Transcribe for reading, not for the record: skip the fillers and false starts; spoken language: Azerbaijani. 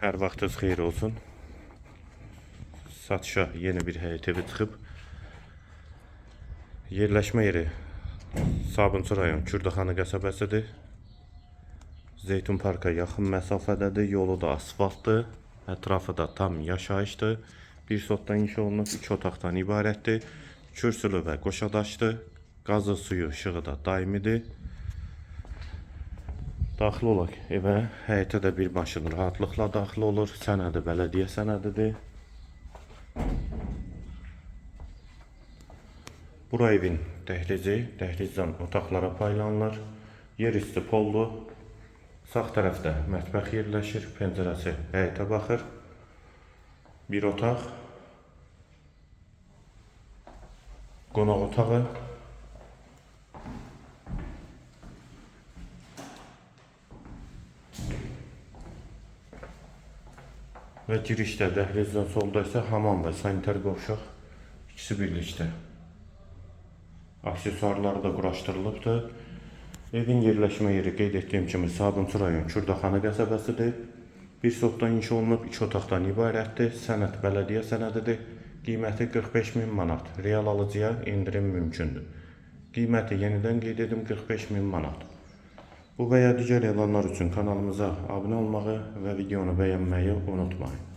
Hər vaxtınız xeyir olsun. Satışa yeni bir həyət evi çıxıb. Yerləşmə yeri Sabunçu rayon Kürdəxanı qəsəbəsidir. Zeytun Parka yaxın məsafədədir. Yolu da asfaltdır. Ətrafı da tam yaşayışdır. Bir sotdan inşa olunub, 2 otaqdan ibarətdir. Kürsülü və qoşadaşdır. Qazı, suyu, işığı da daimidir. Daxil olaq evə. Həyətə də bir maşın rahatlıqla daxil olur. Sənədi bələdiyyə sənədidir. Bura evin dəhlizi, dəhlizdən otaqlara paylanılır. Yer üstü poldur. Sağ tərəfdə mətbəx yerləşir. Pəncərəsi həyətə baxır. Bir otaq. Qonaq otağı. Və girişdə, dəhlizdən solda isə hamam və sanitar qovşaq ikisi birlikdə. Aksesuarları da quraşdırılıbdır. Evin yerləşmə yeri qeyd etdiyim kimi Sabunçu rayon Kürdəxanı qəsəbəsidir. Bir sotdan inşa olunub, 2 otaqdan ibarətdir. Sənəd bələdiyyə sənədidir. Qiyməti 45.000 manat. Real alıcıya indirim mümkündür. Qiyməti yenidən qeyd edim 45.000 manat. Bu və ya digər elanlar üçün kanalımıza abunə olmağı və videonu bəyənməyi unutmayın.